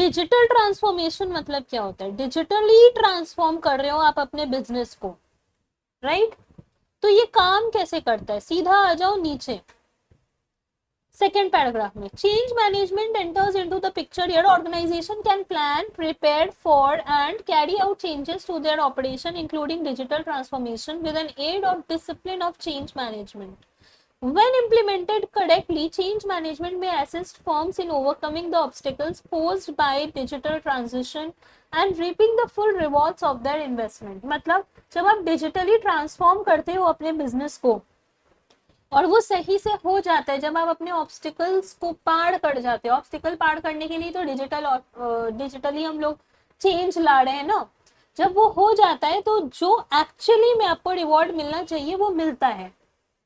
Digital transformation मतलब क्या होता है? डिजिटली ट्रांसफॉर्म कर रहे हो आप अपने बिजनेस को, राइट? तो ये काम कैसे करता है? सीधा आ जाओ नीचे सेकेंड पैराग्राफ में, change management enters into the picture here. Organization can plan, prepare for and carry out changes to their operation including digital transformation with an aid of discipline of change management. When implemented correctly, change management may assist firms in overcoming the obstacles posed by digital transition and reaping the full rewards of their investment. मतलब जब आप digitally transform करते हो अपने business को और वो सही से हो जाता है, जब आप अपने ऑब्स्टिकल्स को पार कर जाते हो, ऑब्स्टिकल पार करने के लिए तो डिजिटली हम लोग चेंज ला रहे हैं ना, जब वो हो जाता है तो जो एक्चुअली में आपको रिवॉर्ड मिलना चाहिए वो मिलता है,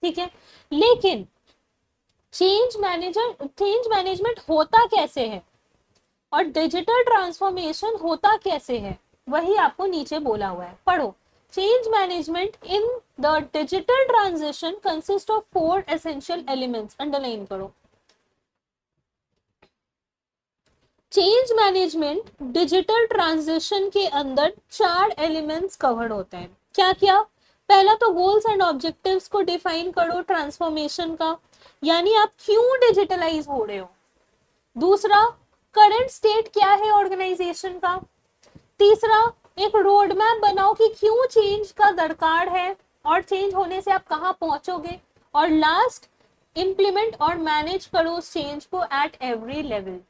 ठीक है? लेकिन चेंज मैनेजमेंट होता कैसे है और डिजिटल ट्रांसफॉर्मेशन होता कैसे है, वही आपको नीचे बोला हुआ है, पढ़ो. Change management in the digital transition consist of 4 essential elements. Underline करो. चेंज मैनेजमेंट डिजिटल ट्रांजिशन के अंदर 4 एलिमेंट्स कवर्ड होते हैं. क्या क्या? पहला तो गोल्स एंड ऑब्जेक्टिव्स को डिफाइन करो ट्रांसफॉर्मेशन का, यानी आप क्यों डिजिटलाइज हो रहे हो. दूसरा, करंट स्टेट क्या है ऑर्गेनाइजेशन का. तीसरा, एक रोड मैप बनाओ कि क्यों चेंज का दरकार है और चेंज होने से आप कहां पहुंचोगे. और लास्ट, इंप्लीमेंट और मैनेज करो उस चेंज को एट एवरी लेवल.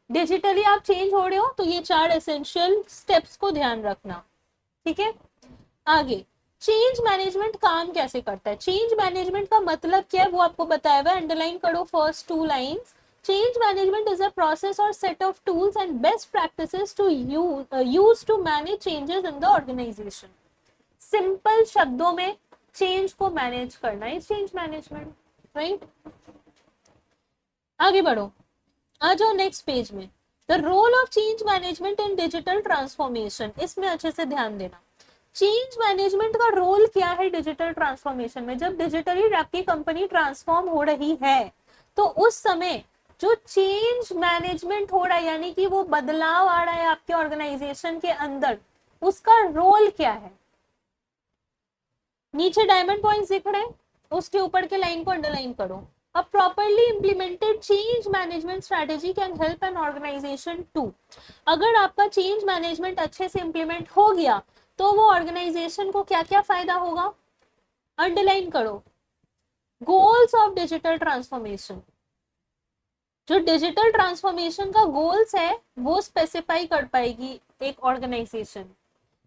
डिजिटली आप चेंज हो रहे हो तो ये 4 एसेंशियल स्टेप्स को ध्यान रखना, ठीक है? आगे, चेंज मैनेजमेंट काम कैसे करता है? चेंज मैनेजमेंट का मतलब क्या है वो आपको बताया हुआ है. अंडरलाइन करो first 2 lines. Change management is a process or set of tools and best practices to use to manage changes in the organization. Simple शब्दों में change को manage करना है change management, right? आगे बढ़ो, आ जाओ नेक्स्ट पेज में. The role of change management in digital transformation. इसमें अच्छे से ध्यान देना. चेंज मैनेजमेंट का रोल क्या है डिजिटल ट्रांसफॉर्मेशन में? जब डिजिटली आपकी कंपनी ट्रांसफॉर्म हो रही है तो उस समय जो चेंज मैनेजमेंट हो रहा है, यानी कि वो बदलाव आ रहा है आपके ऑर्गेनाइजेशन के अंदर, उसका रोल क्या है? नीचे डायमंड पॉइंट्स दिख रहे हैं, उसके ऊपर के लाइन को अंडरलाइन करो. A properly implemented change management strategy can help an organization to. अगर आपका चेंज मैनेजमेंट अच्छे से इंप्लीमेंट हो गया तो वो ऑर्गेनाइजेशन को क्या क्या फायदा होगा? अंडरलाइन करो. Goals of digital transformation. जो डिजिटल ट्रांसफॉर्मेशन का गोल्स है वो स्पेसिफाई कर पाएगी एक ऑर्गेनाइजेशन.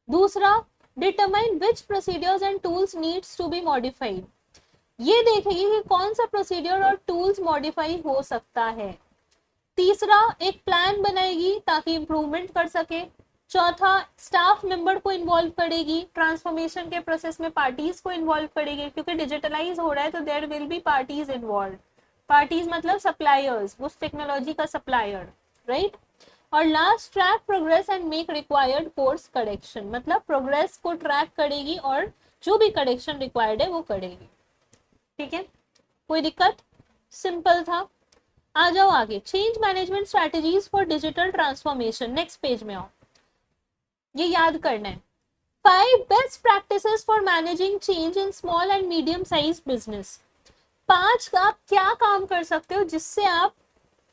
दूसरा, determine which procedures and tools needs to be modified. ये देखेगी कि कौन सा प्रोसीजर और टूल्स मॉडिफाई हो सकता है. तीसरा, एक प्लान बनाएगी ताकि इंप्रूवमेंट कर सके. चौथा, स्टाफ मेंबर को इन्वॉल्व करेगी, ट्रांसफॉर्मेशन के प्रोसेस में पार्टीज को इन्वॉल्व करेगी, क्योंकि डिजिटलाइज हो रहा है तो there will be parties involve. Parties मतलब सप्लायर्स, उस टेक्नोलॉजी का सप्लायर, राइट? और last, track progress and make required course correction. मतलब प्रोग्रेस को ट्रैक करेगी और जो भी करेक्शन रिक्वायर्ड है वो करेगी, ठीक है? कोई दिक्कत? सिंपल था. आ जाओ आगे. Change management strategies for digital transformation. Next page में आओ, ये याद करना है. 5 best practices for managing change in small and medium size business. 5 आप क्या काम कर सकते हो जिससे आप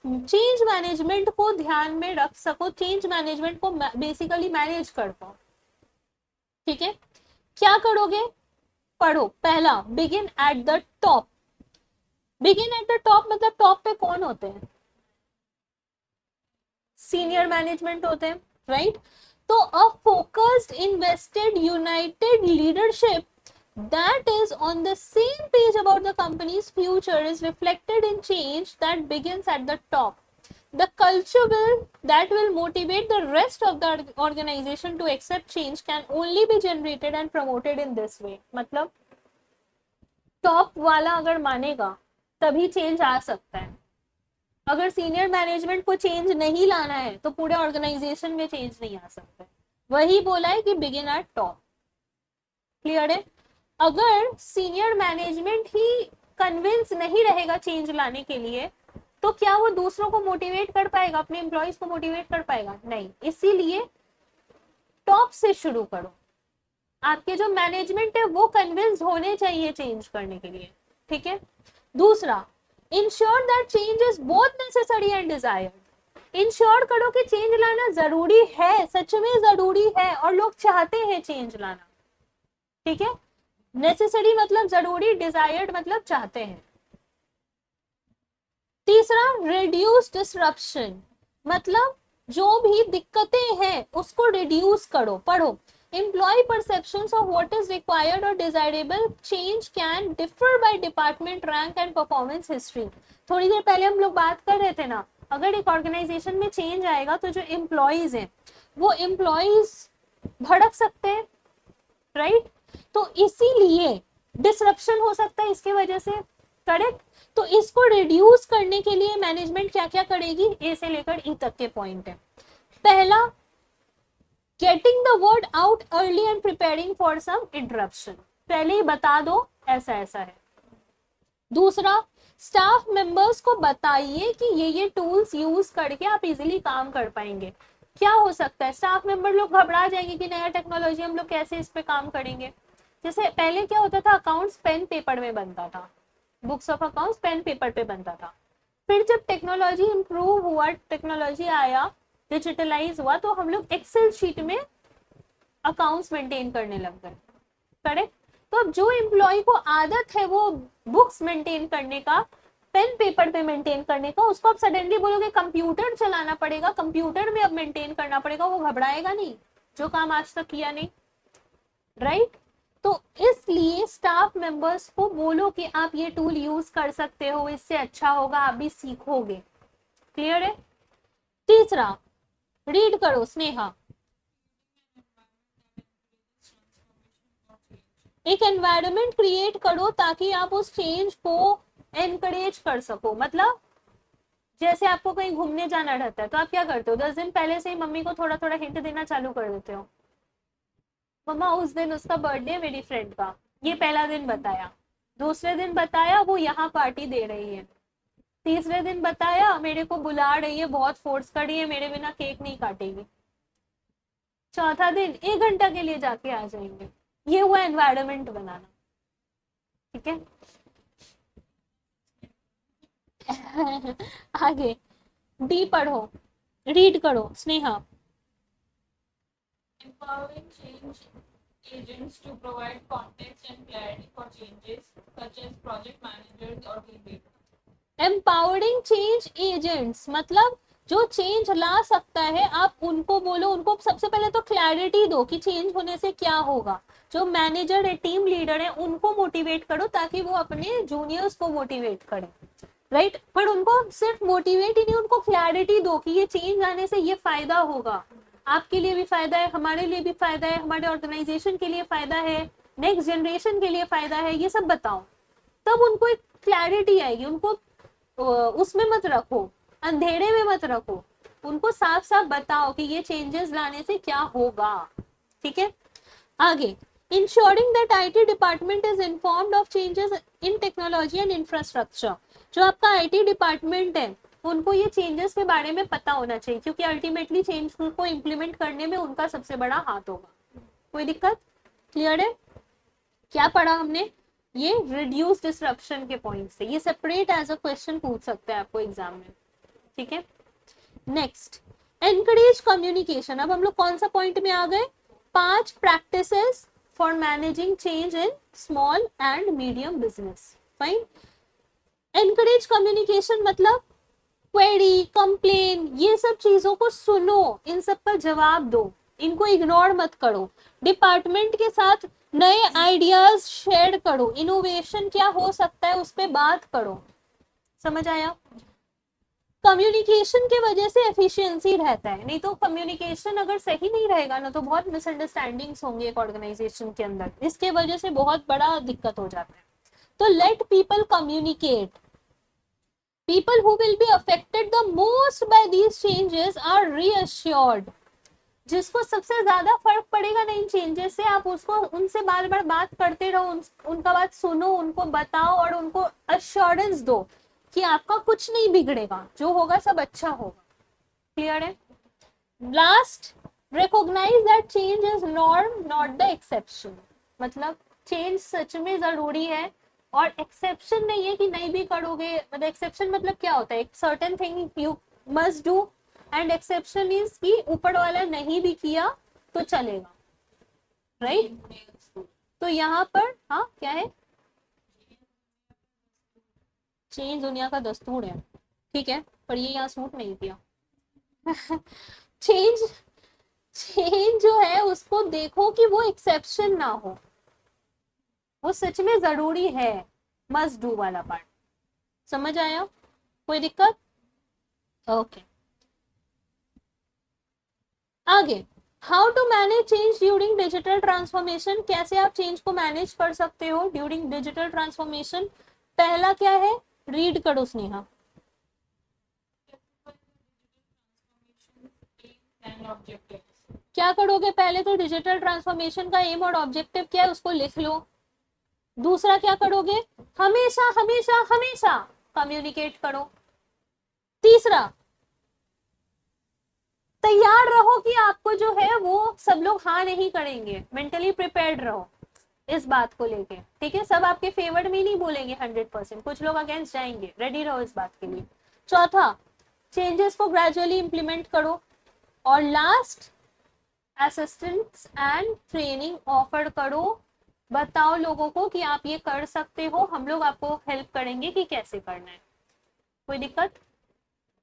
चेंज मैनेजमेंट को ध्यान में रख सको, चेंज मैनेजमेंट को बेसिकली मैनेज कर पाओ, ठीक है? क्या करोगे? पढ़ो. पहला, begin at the top. Begin at the top मतलब टॉप पे कौन होते हैं? सीनियर मैनेजमेंट होते हैं, राइट? तो a focused, invested, United leadership that is on the same page about the company's future is reflected in change that begins at the top. The culture that will motivate the rest of the organization to accept change can only be generated and promoted in this way. मतलब top वाला अगर मानेगा तभी change आ सकता है. अगर senior management को change नहीं लाना है तो पूरे ऑर्गेनाइजेशन में चेंज नहीं आ सकता. वही बोला है कि बिगिन एट टॉप. क्लियर है? अगर सीनियर मैनेजमेंट ही कन्विंस नहीं रहेगा चेंज लाने के लिए तो क्या वो दूसरों को मोटिवेट कर पाएगा, अपने एम्प्लॉयज को मोटिवेट कर पाएगा? नहीं। इसीलिए टॉप से शुरू करो। आपके जो मैनेजमेंट है वो कन्विंस होने चाहिए चेंज करने के लिए, ठीक है। दूसरा, ensure that change is both necessary and desired. Ensure करो कि चेंज लाना जरूरी है, सच में जरूरी है और लोग चाहते हैं चेंज लाना, ठीक है। नेसेसरी मतलब जरूरी, डिजायर्ड मतलब चाहते हैं। तीसरा, रिड्यूस डिसरप्शन, मतलब जो भी दिक्कतें हैं उसको रिड्यूस करो। पढ़ो, employee perceptions of what is required or desirable change can differ by department, rank and performance history। थोड़ी देर पहले हम लोग बात कर रहे थे ना, अगर एक ऑर्गेनाइजेशन में चेंज आएगा तो जो एम्प्लॉयज हैं वो एम्प्लॉयज भड़क सकते हैं, राइट। तो इसीलिए डिसरप्शन हो सकता है इसकी वजह से, करेक्ट। तो इसको रिड्यूस करने के लिए मैनेजमेंट क्या क्या करेगी, ए से लेकर ई तक के पॉइंट है। पहला, getting the word out early and preparing for some interruption, पहले ही बता दो ऐसा ऐसा है। दूसरा, स्टाफ मेंबर्स को बताइए कि ये टूल्स यूज करके आप इजीली काम कर पाएंगे। क्या हो सकता है, स्टाफ मेंबर लोग घबरा जाएंगे कि नया टेक्नोलॉजी हम लोग कैसे इस पे काम करेंगे। जैसे पहले क्या होता था, अकाउंट्स पेन पेपर में बनता था, books of accounts pen paper पे बनता था। फिर जब टेक्नोलॉजी इंप्रूव हुआ, टेक्नोलॉजी आया, डिजिटलाइज हुआ, तो हम लोग एक्सेल शीट में अकाउंट्स मेंटेन करने लग गए, करेक्ट। तो अब जो एम्प्लॉय को आदत है वो बुक्स मेंटेन करने का, पेन पेपर पे मेंटेन करने का, उसको अब सडनली बोलोगे कंप्यूटर चलाना पड़ेगा, कंप्यूटर में अब मेंटेन करना पड़ेगा, वो घबराएगा नहीं, जो काम आज तक किया नहीं, राइट। तो इसलिए स्टाफ मेंबर्स को बोलो कि आप ये टूल यूज कर सकते हो, इससे अच्छा होगा, आप भी सीखोगे। क्लियर है। तीसरा, रीड करो स्नेहा। एक एनवायरनमेंट क्रिएट करो ताकि आप उस चेंज को एनकरेज कर सको। मतलब जैसे आपको कहीं घूमने जाना रहता है तो आप क्या करते हो, 10 दिन पहले से ही मम्मी को थोड़ा थोड़ा हिंट देना चालू कर देते हो, मम्मा उस दिन उसका बर्थडे मेरी फ्रेंड का, ये पहला दिन बताया, दूसरे दिन बताया वो यहाँ पार्टी दे रही है, तीसरे दिन बताया मेरे को बुला रही है, बहुत फोर्स कर रही है, मेरे बिना केक नहीं काटेगी, चौथा दिन 1 घंटा के लिए जाके आ जाएंगे। ये हुआ एनवायरनमेंट बनाना, ठीक है। आगे डी पढ़ो, रीड करो Sneha. Empowering change agents to provide context and clarity for changes, such as project managers or team leaders. Empowering change agents मतलब जो चेंज ला सकता है आप उनको बोलो, उनको सबसे पहले तो क्लैरिटी दो कि चेंज होने से क्या होगा। जो मैनेजर है, टीम लीडर है, उनको मोटिवेट करो ताकि वो अपने जूनियर्स को मोटिवेट करें, राइट। पर उनको सिर्फ मोटिवेट ही नहीं, उनको क्लैरिटी दो कि ये चेंज आने से ये फायदा होगा, आपके लिए भी फायदा है, हमारे लिए भी फायदा है, हमारे ऑर्गेनाइजेशन के लिए फायदा है, नेक्स्ट जनरेशन के लिए फायदा है, ये सब बताओ। तब उनको एक क्लैरिटी आएगी। उनको उसमें मत रखो, अंधेरे में मत रखो, उनको साफ साफ बताओ कि ये चेंजेस लाने से क्या होगा, ठीक है। आगे, ensuring that IT department is informed of changes in technology and infrastructure. जो आपका आईटी डिपार्टमेंट है उनको ये चेंजेस के बारे में पता होना चाहिए, क्योंकि अल्टीमेटली चेंज को इम्प्लीमेंट करने में उनका सबसे बड़ा हाथ होगा। कोई दिक्कत? क्लियर है। क्या पढ़ा हमने, ये रिड्यूस डिसरप्शन के पॉइंट से, ये सेपरेट एज अ क्वेश्चन पूछ सकते हैं आपको एग्जाम में, ठीक है। Next, encourage communication. अब हम लोग कौन सा पॉइंट में आ गए, 5 practices for managing change in small and medium business. Fine. Encourage communication मतलब क्वेरी, कंप्लेन, ये सब चीजों को सुनो, इन सब का जवाब दो, इनको इग्नोर मत करो। डिपार्टमेंट के साथ नए आइडियाज शेयर करो, इनोवेशन क्या हो सकता है उस पर बात करो। समझ आया। कम्युनिकेशन के वजह से एफिशिएंसी रहता है, नहीं तो कम्युनिकेशन अगर सही नहीं रहेगा ना तो बहुत मिसअंडरस्टैंडिंग्स होंगी एक ऑर्गेनाइजेशन के अंदर, इसके वजह से बहुत बड़ा दिक्कत हो जाता है। तो let people communicate. People who will be affected the most by these changes are reassured। जिसको सबसे ज्यादा फर्क पड़ेगा ना इन चेंजेस से, आप उसको उनसे बार बार बात करते रहो, उनका बात सुनो, उनको बताओ और उनको अश्योरेंस दो कि आपका कुछ नहीं बिगड़ेगा, जो होगा सब अच्छा होगा। क्लियर है? Last, recognize that change is norm not the exception. मतलब चेंज सच में जरूरी है और एक्सेप्शन नहीं है कि नहीं भी करोगे। मतलब एक्सेप्शन मतलब क्या होता है, एक certain thing you must do and exception is कि ऊपर वाला नहीं भी किया तो चलेगा, राइट? तो यहाँ पर हाँ क्या है, चेंज दुनिया का दस्तूर है, ठीक है, पर ये यहाँ सूट नहीं किया। चेंज चेंज जो है उसको देखो कि वो एक्सेप्शन ना हो, वो सच में जरूरी है, मस्ट डू वाला पार्ट। समझ आया? कोई दिक्कत? ओके आगे, how to manage change during digital transformation. कैसे आप चेंज को मैनेज कर सकते हो ड्यूरिंग डिजिटल ट्रांसफॉर्मेशन? पहला क्या है, रीड करो स्नेहा। and objectives. क्या करोगे, पहले तो डिजिटल ट्रांसफॉर्मेशन का एम और ऑब्जेक्टिव क्या है उसको लिख लो। दूसरा क्या करोगे, हमेशा हमेशा हमेशा कम्युनिकेट करो। तीसरा, तैयार रहो कि आपको जो है वो सब लोग हाँ नहीं करेंगे, मेंटली प्रिपेयर्ड रहो इस बात को लेके, ठीक है? सब आपके फेवर में नहीं बोलेंगे 100%, कुछ लोग अगेंस्ट जाएंगे, रेडी रहो इस बात के लिए। चौथा, चेंजेस को ग्रेजुअली इंप्लीमेंट करो। और last, assistance and training offer करो, बताओ लोगों को कि आप ये कर सकते हो, हम लोग आपको हेल्प करेंगे कि कैसे करना है। कोई दिक्कत?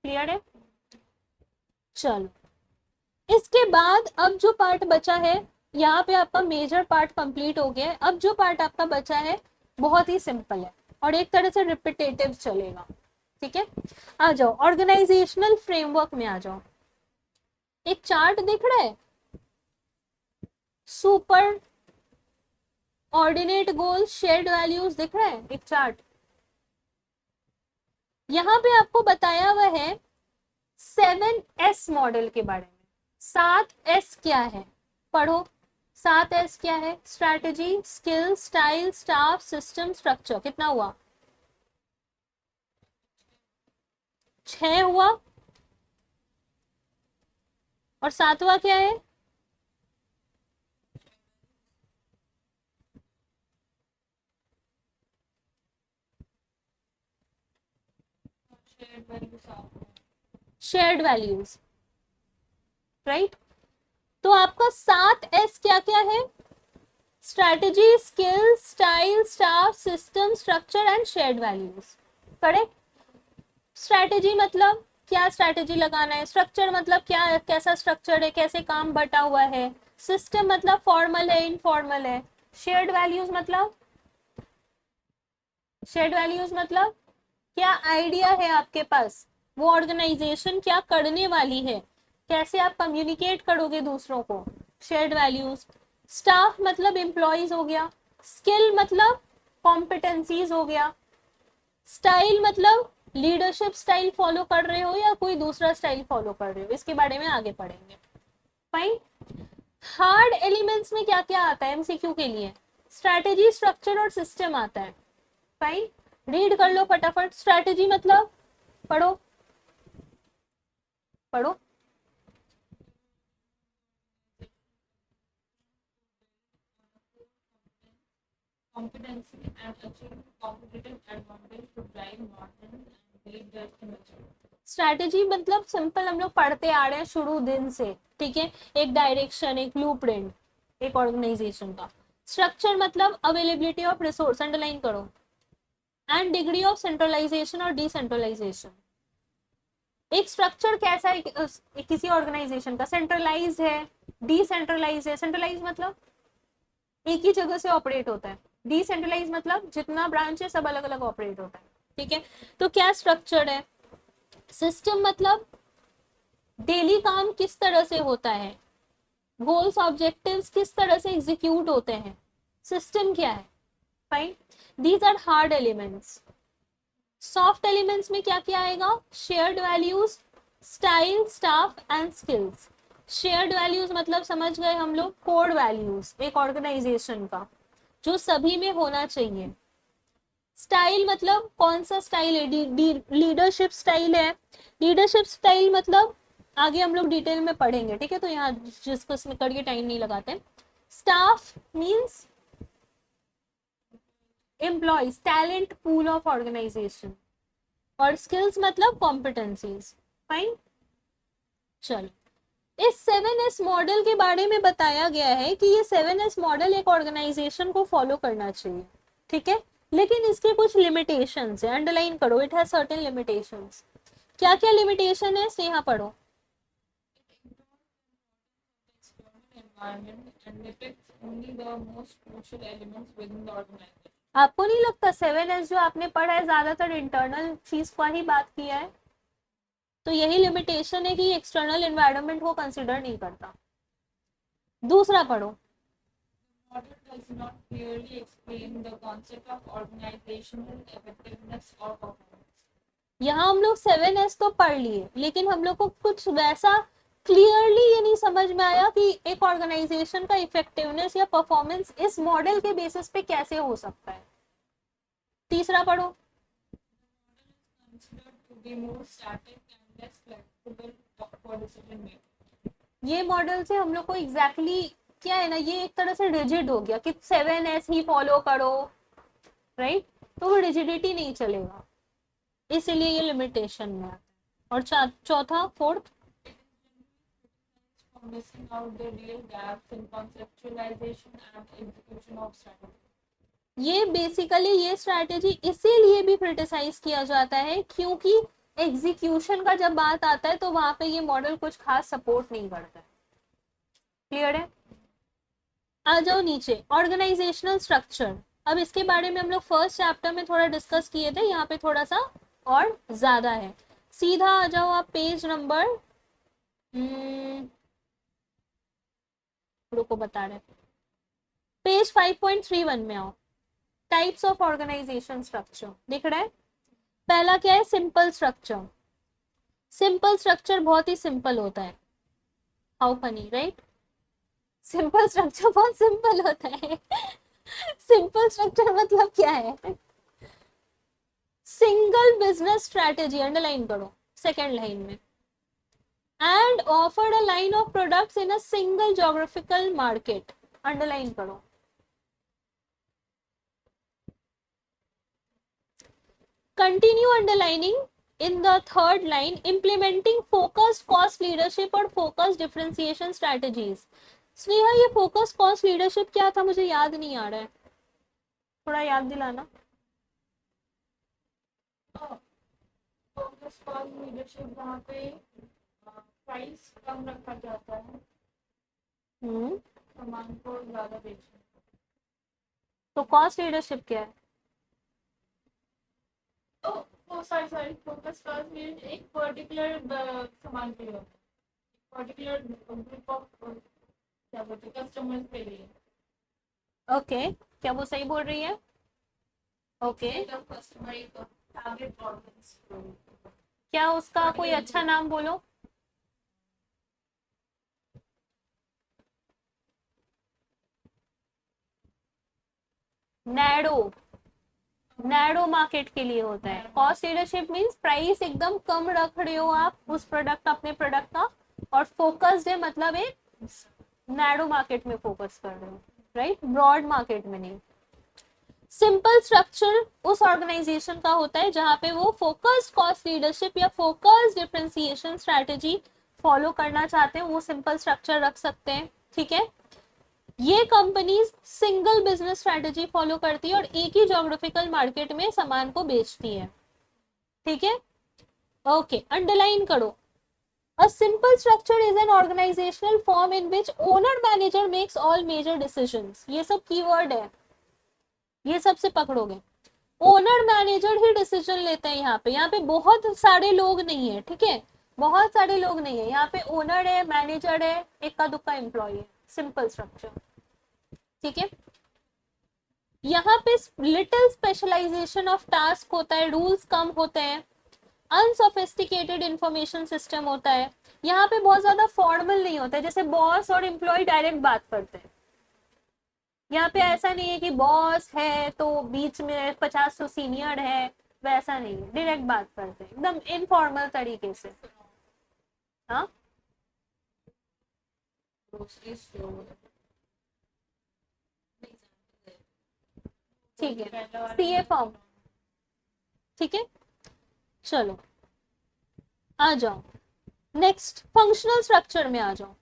क्लियर है? चलो, इसके बाद अब जो पार्ट बचा है, यहाँ पे आपका मेजर पार्ट कंप्लीट हो गया है। अब जो पार्ट आपका बचा है बहुत ही सिंपल है और एक तरह से रिपीटेटिव चलेगा, ठीक है? आ जाओ ऑर्गेनाइजेशनल फ्रेमवर्क में आ जाओ। एक चार्ट दिख रहा है, सुपर ऑर्डिनेट गोल शेयर्ड वैल्यूज दिख रहा है, एक चार्ट। यहाँ पे आपको बताया हुआ है 7S मॉडल के बारे में। 7S क्या है, पढ़ो। 7S क्या है? Strategy, skill, style, staff, system, structure. कितना हुआ? 6 हुआ। और 7वां क्या है? Shared values are shared values, right? तो आपका 7S क्या क्या है? Strategy, skill, style, staff, system, structure and shared values. Correct? Strategy मतलब क्या स्ट्रैटेजी लगाना है, स्ट्रक्चर मतलब क्या, कैसा स्ट्रक्चर है, कैसे काम बटा हुआ है, सिस्टम मतलब फॉर्मल है इनफॉर्मल है, शेयर्ड वैल्यूज मतलब क्या आइडिया है आपके पास, वो ऑर्गेनाइजेशन क्या करने वाली है, कैसे आप कम्युनिकेट करोगे दूसरों को, शेयर्ड वैल्यूज। स्टाफ मतलब एम्प्लॉयज हो गया, स्किल मतलब कॉम्पिटेंसीज हो गया, स्टाइल मतलब लीडरशिप स्टाइल फॉलो कर रहे हो या कोई दूसरा स्टाइल फॉलो कर रहे हो, इसके बारे में आगे पढ़ेंगे। फाइन। हार्ड एलिमेंट्स में क्या क्या आता है एमसीक्यू के लिए? स्ट्रैटेजी, स्ट्रक्चर और सिस्टम आता है। फाइन, रीड कर लो फटाफट। स्ट्रैटेजी मतलब पढ़ो पढ़ो। competency and achieve competitive advantage to drive margins and lead the industry. Strategy मतलब सिंपल हम लोग पढ़ते आ रहे हैं शुरू दिन से, ठीक है? एक डायरेक्शन, एक ब्लूप्रिंट एक ऑर्गेनाइजेशन का। स्ट्रक्चर मतलब अवेलेबिलिटी ऑफ रिसोर्स, अंडरलाइन करो, एंड डिग्री ऑफ सेंट्रलाइजेशन और डिसेंट्रलाइजेशन। एक स्ट्रक्चर कैसा है किसी ऑर्गेनाइजेशन का, सेंट्रलाइज्ड है, डिसेंट्रलाइज है। सेंट्रलाइज मतलब एक ही जगह से ऑपरेट होता है, डिसेंट्रलाइज मतलब जितना ब्रांच है सब अलग अलग ऑपरेट होता है, ठीक है? तो क्या स्ट्रक्चर है। सिस्टम मतलब डेली काम किस तरह से होता है, गोल्स ऑब्जेक्टिव्स किस तरह से एग्जीक्यूट होते हैं, सिस्टम क्या है। Fine, these are hard elements. Soft elements में क्या क्या आएगा? Shared values, style, staff and skills. Shared values मतलब समझ गए हम लोग, कोड वैल्यूज एक ऑर्गेनाइजेशन का जो सभी में होना चाहिए। स्टाइल मतलब कौन सा स्टाइल है, लीडरशिप स्टाइल है। लीडरशिप स्टाइल मतलब आगे हम लोग डिटेल में पढ़ेंगे, ठीक है, तो यहाँ डिस्कस करके टाइम नहीं लगाते। Staff means employees, talent pool of organization. और स्किल्स मतलब कॉम्पिटेंसीज। फाइन, चलो इस 7S मॉडल के बारे में बताया गया है कि ये 7S मॉडल एक ऑर्गेनाइजेशन को फॉलो करना चाहिए, ठीक है, लेकिन इसके कुछ लिमिटेशंस है, अंडरलाइन करो, इट हैज सर्टेन लिमिटेशंस। क्या क्या लिमिटेशन है, स्नेहा पढ़ो। external environment and depicts only the most crucial elements within the organization. आपको नहीं लगता 7S जो आपने पढ़ा है ज्यादातर इंटरनल चीज का ही बात किया है? तो यही लिमिटेशन है कि एक्सटर्नल एनवायरनमेंट को कंसिडर नहीं करता। दूसरा पढ़ो। The model does not clearly explain the concept of organizational effectiveness or performance. यहाँ हम लोग 7S तो पढ़ लिए, लेकिन हम लोग को कुछ वैसा क्लियरली ये नहीं समझ में आया कि एक ऑर्गेनाइजेशन का इफेक्टिवनेस या परफॉर्मेंस इस मॉडल के बेसिस पे कैसे हो सकता है। तीसरा पढ़ो। Considered to be more static and less flexible for decision making. ये मॉडल से हम लोग को एग्जैक्टली क्या है ना, ये एक तरह से रिजिड हो गया कि 7S ही फॉलो करो, राइट, तो वो रिजिडिटी नहीं चलेगा, इसीलिए ये लिमिटेशन में आता है। और चौथा fourth, For missing out the real gaps in conceptualization and execution of strategy. ये बेसिकली ये स्ट्रैटेजी इसीलिए भी क्रिटिसाइज किया जाता है क्योंकि एग्जीक्यूशन का जब बात आता है तो वहां पे ये मॉडल कुछ खास सपोर्ट नहीं करता है। क्लियर है? आ जाओ नीचे, ऑर्गेनाइजेशनल स्ट्रक्चर। अब इसके बारे में हम लोग फर्स्ट चैप्टर में थोड़ा डिस्कस किए थे, यहाँ पे थोड़ा सा और ज्यादा है। सीधा आ जाओ आप पेज नंबर रुको बता रहे, पेज 5.31 में आओ। टाइप्स ऑफ ऑर्गेनाइजेशन स्ट्रक्चर दिख रहा है? पहला क्या है, सिंपल स्ट्रक्चर। सिंपल स्ट्रक्चर बहुत ही सिंपल होता है। How funny, right? Simple structure बहुत सिंपल होता है। सिंपल स्ट्रक्चर मतलब क्या है? सिंगल बिजनेस स्ट्रैटेजी, अंडरलाइन करो सेकेंड लाइन में, and offered a line of products in a single geographical market, underline करो। Continue underlining in the third line, implementing focused cost leadership और focused differentiation strategies. Sneha ये focused cost leadership क्या था, मुझे याद नहीं आ रहा है, थोड़ा याद दिलाना। Focus cost leadership वहाँ पे प्राइस कम रखा जाता है, सामान को ज्यादा बेचना। तो कॉस्ट लीडरशिप क्या है? सॉरी फोकस कॉस्ट मीन्स एक पर्टिकुलर सामान के लिए होता है, पर्टिकुलर ग्रुप ऑफ क्या बोलते हैं कस्टमर्स के लिए। ओके, क्या वो सही बोल रही है? ओके, कस्टमर एक टारगेट ऑडियंस। क्या उसका कोई अच्छा नाम बोलो। नैरो मार्केट के लिए होता है। कॉस्ट लीडरशिप मींस प्राइस एकदम कम रख रहे हो आप उस प्रोडक्ट, अपने प्रोडक्ट का, और फोकस्ड है मतलब एक नैरो मार्केट में फोकस कर रहे हो, राइट, ब्रॉड मार्केट में नहीं। सिंपल स्ट्रक्चर उस ऑर्गेनाइजेशन का होता है जहां पे वो फोकस्ड कॉस्ट लीडरशिप या फोकस्ड डिफरेंशिएशन स्ट्रैटेजी फॉलो करना चाहते हैं, वो सिंपल स्ट्रक्चर रख सकते हैं, ठीक है। ये companies single business strategy follow करती है और एक ही ज्योग्राफिकल मार्केट में सामान को बेचती है, ठीक है। ओके, अंडरलाइन करो। A simple structure is an organizational form in which owner manager makes all major decisions. ये सब कीवर्ड है, ये सबसे पकड़ोगे। ओनर मैनेजर ही डिसीजन लेते हैं यहाँ पे बहुत सारे लोग नहीं है, ठीक है, बहुत सारे लोग नहीं है यहाँ पे। ओनर है, मैनेजर है, इक्का दुक्का एम्प्लॉय है, सिंपल स्ट्रक्चर, ठीक है। यहाँ पे लिटिल स्पेशलाइजेशन ऑफ टास्क होता है, रूल्स कम होते हैं, अनसोफिस्टिकेटेड इंफॉर्मेशन सिस्टम होता है। यहाँ पे बहुत ज्यादा फॉर्मल नहीं होता है, जैसे बॉस और एम्प्लॉय डायरेक्ट बात करते हैं, यहाँ पे ऐसा नहीं है कि बॉस है तो बीच में 50 तो सीनियर है, वैसा नहीं है, डायरेक्ट बात करते हैं एकदम इनफॉर्मल तरीके से। हाँ ग्रोसरी स्टोर। ठीक है, सीए फॉर्म, ठीक है। चलो आ जाओ नेक्स्ट, फंक्शनल स्ट्रक्चर में आ जाओ।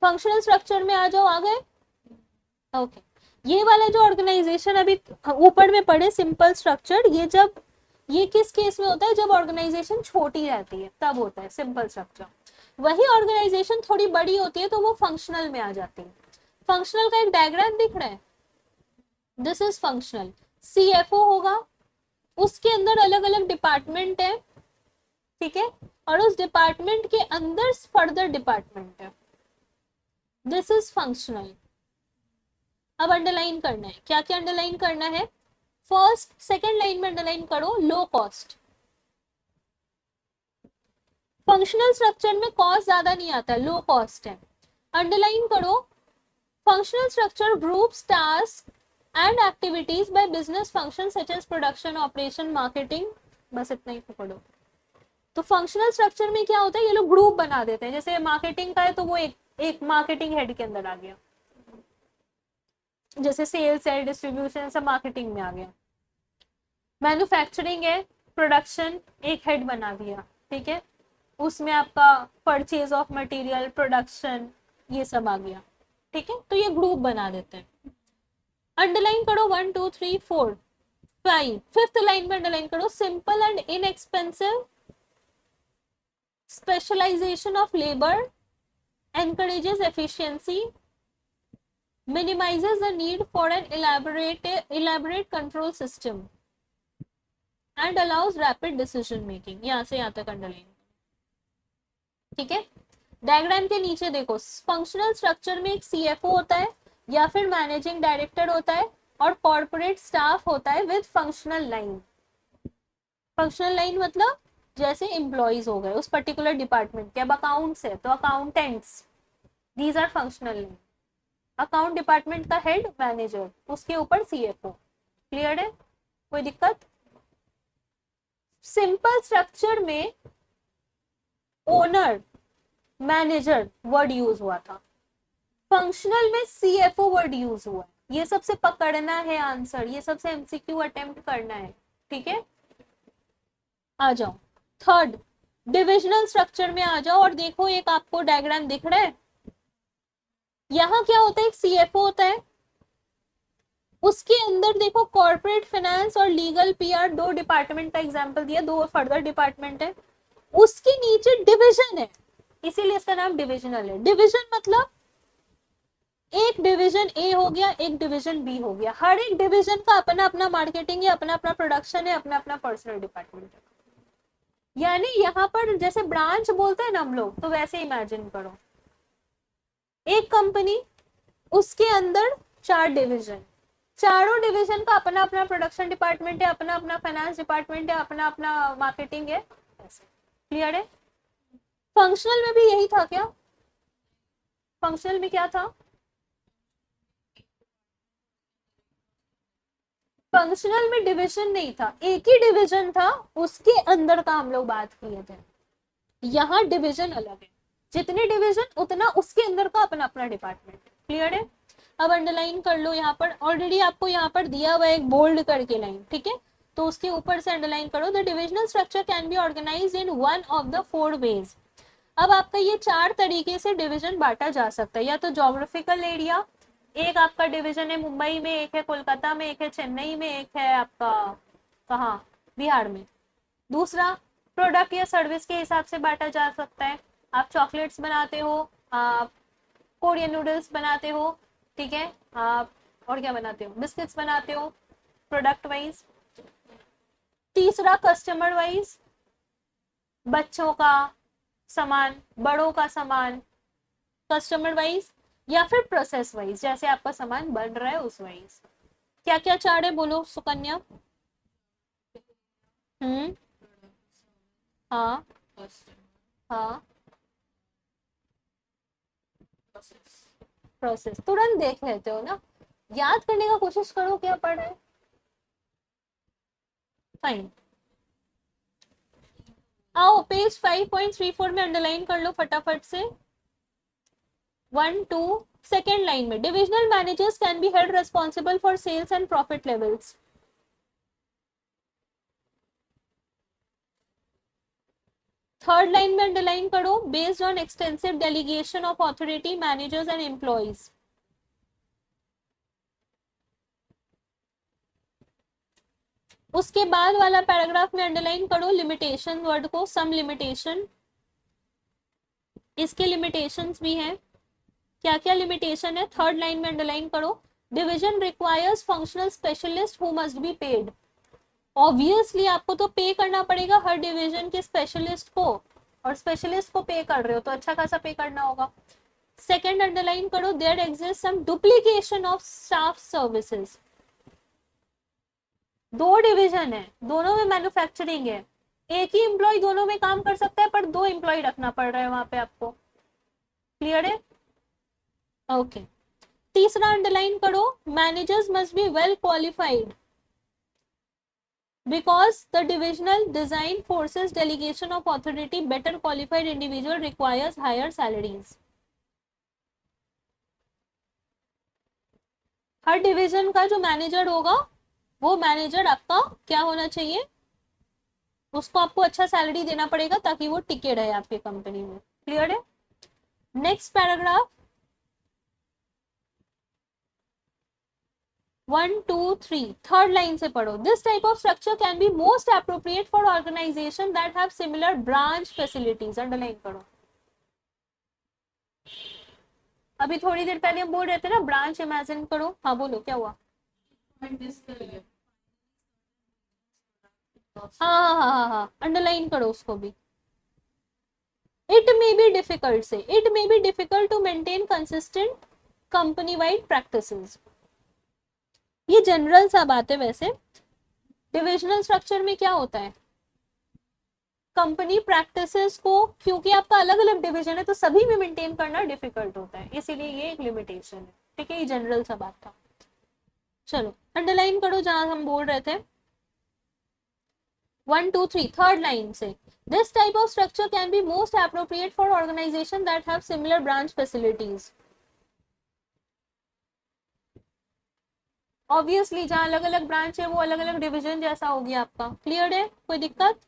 फंक्शनल स्ट्रक्चर में आ जाओ, आ गए? ओके, ये वाला जो ऑर्गेनाइजेशन अभी ऊपर में पढ़े सिंपल स्ट्रक्चर, ये जब, ये किस केस में होता है, जब ऑर्गेनाइजेशन छोटी रहती है तब होता है सिंपल स्ट्रक्चर। वही ऑर्गेनाइजेशन थोड़ी बड़ी होती है तो वो फंक्शनल में आ जाती है। फंक्शनल का एक डायग्राम दिख रहा है, दिस इज फंक्शनल। सीएफओ होगा, उसके अंदर अलग अलग डिपार्टमेंट है, ठीक है, और उस डिपार्टमेंट के अंदर फर्दर डिपार्टमेंट है, दिस इज फंक्शनल। अब अंडरलाइन करना है, क्या क्या अंडरलाइन करना है? फर्स्ट सेकेंड लाइन में अंडरलाइन करो लो कॉस्ट। फंक्शनल स्ट्रक्चर में कॉस्ट ज्यादा नहीं आता, लो कॉस्ट है। अंडरलाइन करो functional structure groups task and activities by business function such as production, operation, marketing, बस इतना ही पकड़ो। तो फंक्शनल स्ट्रक्चर में क्या होता है, ये लोग ग्रुप बना देते हैं, जैसे मार्केटिंग का है तो वो एक मार्केटिंग हेड के अंदर आ गया, जैसे सेल्स है, डिस्ट्रीब्यूशन सब मार्केटिंग में आ गया। मैन्युफैक्चरिंग है, प्रोडक्शन एक हेड बना दिया, ठीक है, उसमें आपका परचेज ऑफ मटेरियल, प्रोडक्शन, ये सब आ गया, ठीक है, तो ये ग्रुप बना देते हैं। अंडरलाइन करो 1 2 3 4 5, फिफ्थ लाइन में अंडरलाइन करो simple and inexpensive specialization of labour, encourages efficiency, minimizes the need for an elaborate control system and allows rapid decision making। यहां से यहां तक अंडरलाइन, ठीक है। डायग्राम के नीचे देखो, फंक्शनल स्ट्रक्चर में एक सीएफओ होता है या फिर मैनेजिंग डायरेक्टर होता है और कॉर्पोरेट स्टाफ होता है with functional line. Functional line मतलब जैसे एम्प्लॉइज हो गए उस पर्टिकुलर डिपार्टमेंट के, अब अकाउंट्स है तो accountants, these are functional line. Account department का हेड मैनेजर, उसके ऊपर सीएफओ। क्लियर है, कोई दिक्कत? सिंपल स्ट्रक्चर में ओनर, मैनेजर वर्ड यूज हुआ था, फंक्शनल में सीएफओ वर्ड यूज हुआ है। ये सबसे पकड़ना है आंसर, ये सबसे एमसीक्यू अटेम्प्ट करना है, ठीक है। आ जाओ थर्ड, डिविजनल स्ट्रक्चर में आ जाओ और देखो एक आपको डायग्राम दिख रहा है, यहाँ क्या होता है, एक सीएफओ होता है, उसके अंदर देखो कॉर्पोरेट फाइनेंस और लीगल पीआर, दो डिपार्टमेंट का एग्जांपल दिया, दो फर्दर डिपार्टमेंट है, उसके नीचे डिवीजन है, इसीलिए इसका नाम डिविजनल है। डिवीजन मतलब एक डिवीजन ए हो गया, एक डिवीजन बी हो गया, हर एक डिवीजन का अपना अपना मार्केटिंग है, अपना अपना प्रोडक्शन है, अपना अपना पर्सनल डिपार्टमेंट है। यानी यहाँ पर जैसे ब्रांच बोलते हैं ना हम लोग, तो वैसे इमेजिन करो एक कंपनी, उसके अंदर 4 डिवीजन, चारों डिवीजन का अपना अपना प्रोडक्शन डिपार्टमेंट है, अपना अपना फाइनेंस डिपार्टमेंट है, अपना अपना मार्केटिंग है, ऐसे। क्लियर है? फंक्शनल में भी यही था क्या? फंक्शनल में क्या था? फंक्शनल में डिवीजन नहीं था, एक ही डिवीजन था, उसके अंदर का हम लोग बात किए थे। यहाँ डिवीजन अलग है, जितने डिवीजन उतना उसके अंदर का अपना अपना डिपार्टमेंट। क्लियर है? अब अंडरलाइन कर लो, यहाँ पर ऑलरेडी आपको यहाँ पर दिया हुआ एक बोल्ड करके लाइन, ठीक है, तो उसके ऊपर से अंडरलाइन करो, the divisional structure can be organized in one of the 4 ways. अब आपका ये 4 तरीके से डिवीजन बांटा जा सकता है, या तो ज्योग्राफिकल एरिया, एक आपका डिवीजन है मुंबई में, एक है कोलकाता में, एक है चेन्नई में, एक है आपका कहाँ, बिहार में। दूसरा, प्रोडक्ट या सर्विस के हिसाब से बांटा जा सकता है, आप चॉकलेट्स बनाते हो, आप कोरियन नूडल्स बनाते हो, ठीक है, आप और क्या बनाते हो, बिस्किट्स बनाते हो, प्रोडक्ट वाइज। तीसरा, कस्टमर वाइज, बच्चों का सामान, बड़ों का सामान, कस्टमर वाइज, या फिर प्रोसेस वाइज, जैसे आपका सामान बन रहा है उस वाइज। क्या क्या चार्ट है बोलो सुकन्या? हाँ हाँ, प्रोसेस तुरंत देख लेते हो ना, याद करने का कोशिश करो क्या पढ़ा है। फाइन, आओ पेज 5.34 में अंडरलाइन कर लो फटाफट से। 1 2 सेकेंड लाइन में divisional managers can be held responsible for sales and profit levels. Third line में अंडरलाइन करो based on extensive delegation of authority managers and employees. उसके बाद वाला पैराग्राफ में अंडरलाइन करो लिमिटेशन वर्ड को, सम लिमिटेशन। इसके लिमिटेशंस भी हैं, क्या क्या लिमिटेशन है थर्ड लाइन में अंडरलाइन करो। Division requires functional specialist who must be paid. Obviously आपको तो पे करना पड़ेगा हर डिवीजन के स्पेशलिस्ट को, और स्पेशलिस्ट को पे कर रहे हो तो अच्छा खासा पे करना होगा। सेकेंड अंडरलाइन करो there exist some duplication of staff services. दो डिवीजन है, दोनों में मैन्युफैक्चरिंग है, एक ही एम्प्लॉय दोनों में काम कर सकता है पर दो एम्प्लॉय रखना पड़ रहा है वहां पे आपको। क्लियर है? ओके। तीसरा अंडरलाइन करो managers must be well qualified because the divisional design forces delegation of authority. Better qualified individual requires higher salaries. Her division का जो मैनेजर होगा वो मैनेजर आपका क्या होना चाहिए, उसको आपको अच्छा सैलरी देना पड़ेगा ताकि वो टिके रहे आपके कंपनी में। क्लियर है? नेक्स्ट पैराग्राफ 1 2 3 थर्ड लाइन से पढ़ो। This type of structure can be most appropriate for organization that have similar branch facilities. Underline करो। अभी थोड़ी देर पहले हम बोल रहे थे ना ब्रांच इमेजिन करो। हाँ बोलो क्या हुआ? हाँ अंडरलाइन करो उसको भी। इट मे बी डिफिकल्ट से, it may be difficult to maintain consistent company wide practices. ये जनरल सा बात है। वैसे डिविजनल स्ट्रक्चर में क्या होता है, कंपनी प्रैक्टिसेस को, क्योंकि आपका अलग अलग डिवीजन है तो सभी में मेंटेन करना डिफिकल्ट होता है, इसीलिए ये एक लिमिटेशन है। ठीक है, ये जनरल सा बात था। चलो अंडरलाइन करो जहां हम बोल रहे थे 1 2 3 थर्ड लाइन से। This type of structure can be most appropriate for organization that have similar branch facilities. Obviously जहां अलग अलग ब्रांच है वो अलग अलग डिवीजन जैसा होगी आपका। क्लियर है? कोई दिक्कत?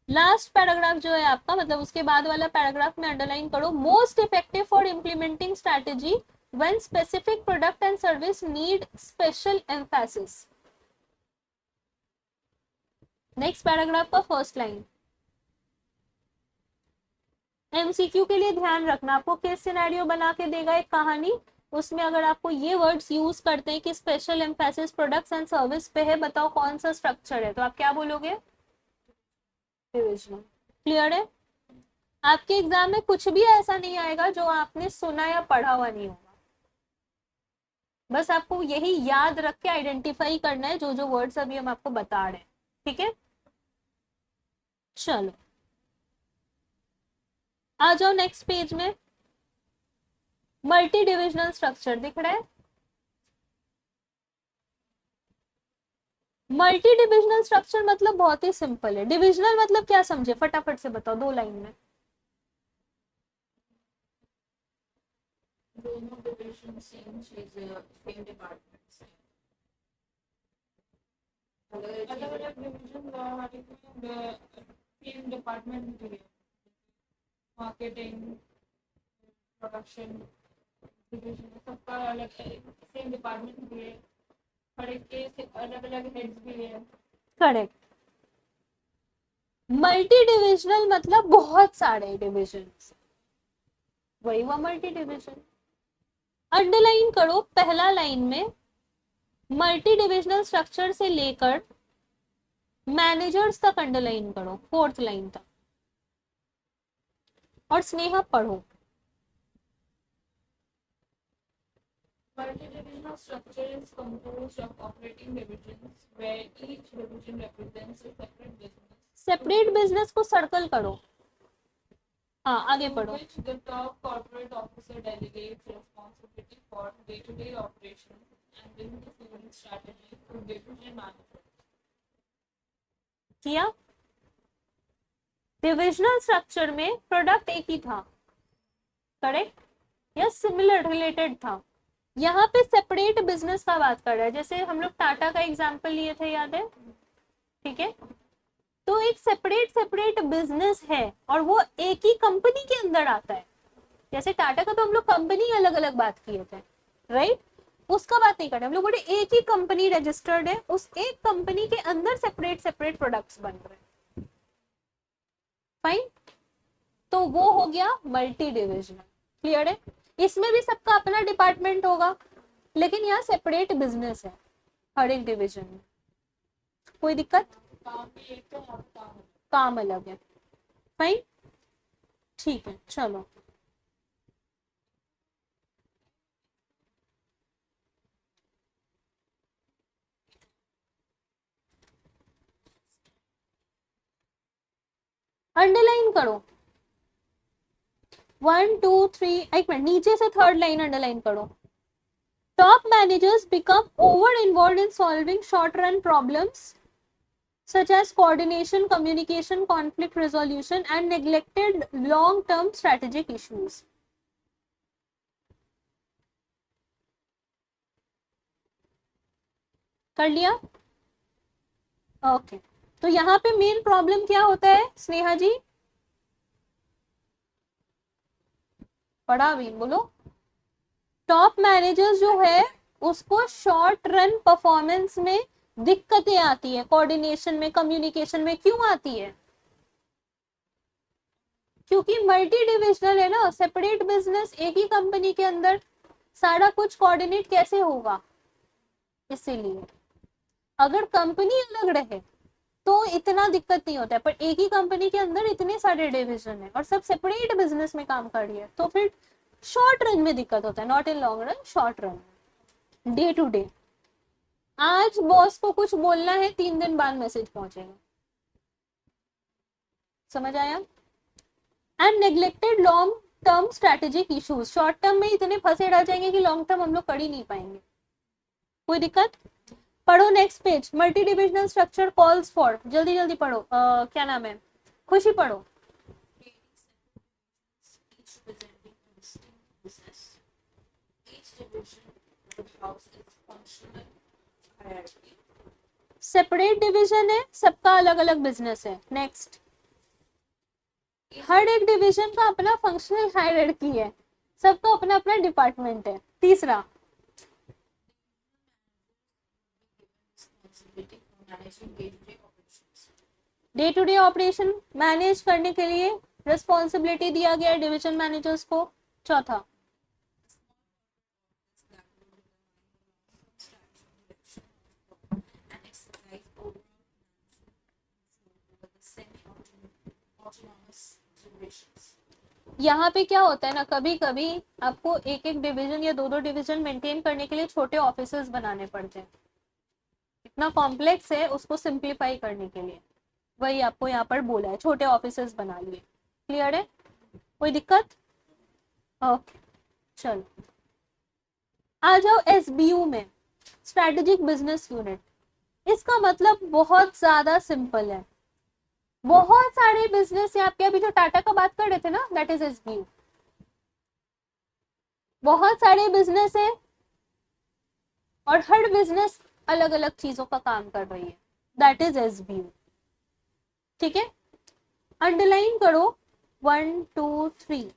लास्ट पैराग्राफ जो है आपका, मतलब उसके बाद वाला पैराग्राफ में अंडरलाइन करो most effective for implementing strategy when specific product and service need special emphasis. Next paragraph का फर्स्ट लाइन एमसीक्यू के लिए ध्यान रखना, आपको केस सिनेरियो बना के देगा एक कहानी, उसमें अगर आपको ये वर्ड्स यूज करते हैं कि special emphasis products and service पे है, बताओ कौन सा स्ट्रक्चर है, तो आप क्या बोलोगे? डिविजनल। क्लियर है? आपके एग्जाम में कुछ भी ऐसा नहीं आएगा जो आपने सुना या पढ़ा हुआ नहीं होगा, बस आपको यही याद रख के आइडेंटिफाई करना है जो जो वर्ड्स अभी हम आपको बता रहे हैं। ठीक है, चलो आ जाओ नेक्स्ट पेज में। मल्टी डिविजनल स्ट्रक्चर दिख रहा है? मल्टी डिविजनल स्ट्रक्चर मतलब बहुत ही सिंपल है। डिविजनल मतलब क्या समझे, फटाफट से बताओ 2 लाइन में। दोनों डिविजन सेम चीज सेम डिपार्टमेंट्स हैं, अलग अलग डिविजन सेम डिपार्टमेंट भी है, मार्केटिंग प्रोडक्शन डिविजन सबका अलग सेम डिपार्टमेंट भी है, हर एक के अलग अलग हेड्स भी है। करेक्ट। मल्टी डिविजनल मतलब बहुत सारे डिविजन, वही हुआ मल्टी डिविजन। अंडरलाइन करो पहला लाइन में मल्टी डिविजनल स्ट्रक्चर से लेकर मैनेजर्स तक अंडरलाइन करो, फोर्थ लाइन तक, और स्नेहा पढ़ो। Multi-divisional structure is composed of operating divisions where each division represents a separate business. Separate business को सर्कल करो। हाँ आगे to पढ़ो. which the top corporate officer delegates responsibility for day-to-day operations and business unit strategy to division managers. किया. Divisional structure में product एक ही था, correct या सिमिलर रिलेटेड था. यहाँ पे सेपरेट बिजनेस का बात कर रहा है, जैसे हम लोग टाटा का एग्जांपल लिए थे, याद है? ठीक है, तो एक सेपरेट सेपरेट बिजनेस है और वो एक ही कंपनी के अंदर आता है. जैसे टाटा का तो हम लोग कंपनी अलग अलग बात किए थे, राइट? उसका बात नहीं कर रहे हम लोग, बोले एक ही कंपनी रजिस्टर्ड है, उस एक कंपनी के अंदर सेपरेट सेपरेट प्रोडक्ट्स बन रहे हैं. फाइन, तो वो हो गया मल्टी डिविजनल. क्लियर है? इसमें भी सबका अपना डिपार्टमेंट होगा, लेकिन यहाँ सेपरेट बिजनेस है हर एक डिवीजन में. कोई दिक्कत? काम भी एक तो यहाँ पे काम है. काम अलग है. फाइन, ठीक है, चलो. अंडरलाइन करो 1 2 3. एक मिनट, नीचे से थर्ड लाइन अंडरलाइन करो. Top managers become over involved in solving short run problems such as coordination, communication, conflict resolution, and neglected long term strategic issues. कर लिया? ओके, तो यहाँ पे मेन प्रॉब्लम क्या होता है स्नेहा जी? पढ़ा भी बोलो. टॉप मैनेजर्स जो है उसको शॉर्ट रन परफॉर्मेंस में दिक्कतें आती है, कोऑर्डिनेशन में, कम्युनिकेशन में. क्यों आती है? क्योंकि मल्टी डिविजनल है ना, सेपरेट बिजनेस, एक ही कंपनी के अंदर सारा कुछ कोऑर्डिनेट कैसे होगा? इसीलिए अगर कंपनी अलग रहे तो इतना दिक्कत नहीं होता है, पर एक ही कंपनी के अंदर इतने सारे डिविजन है और सब सेपरेट बिजनेस में काम कर रही है, तो फिर शॉर्ट रन में दिक्कत होता है, not in long run, short run, day to day. आज बॉस को कुछ बोलना है, 3 दिन बाद मैसेज पहुंचेगा. समझ आया? And neglected long term strategic issues. Short term में इतने फंसे रह जाएंगे कि लॉन्ग टर्म हम लोग कर ही नहीं पाएंगे. कोई दिक्कत? पढ़ो next page. Multi divisional structure calls for, जल्दी जल्दी पढ़ो. क्या नाम है? खुशी पढ़ो. Each presenting a distinct business. Each division would house its functional hierarchy. Separate division है, सबका अलग अलग बिजनेस है. नेक्स्ट, हर एक डिवीजन का अपना फंक्शनल हायरार्की है, सबका अपना अपना डिपार्टमेंट है. तीसरा, Responsibility for managing day-to-day operations. Day to day operation manage करने के लिए रिस्पॉन्सिबिलिटी दिया गया है डिवीजन मैनेजर्स को. चौथा, And exercise overall over the semi-autonomous divisions. यहाँ पे क्या होता है ना, कभी कभी आपको एक एक डिवीजन या दो दो डिवीजन मेंटेन करने के लिए छोटे ऑफिसेस बनाने पड़ते हैं. इतना कॉम्प्लेक्स है, उसको सिंप्लीफाई करने के लिए वही आपको यहाँ पर बोला है, छोटे ऑफिसेस बना लिए. क्लियर है? कोई दिक्कत? ओके, चलो आ जाओ एसबीयू में, स्ट्रेटेजिक बिजनेस यूनिट. इसका मतलब बहुत ज्यादा सिंपल है. बहुत सारे बिजनेस है आपके, अभी जो टाटा का बात कर रहे थे ना, दैट इज एसबीयू. बहुत सारे बिजनेस है और हर बिजनेस अलग अलग चीजों का काम कर रही है, दैट इज एसबीयू. ठीक है, अंडरलाइन करो 1 2 3.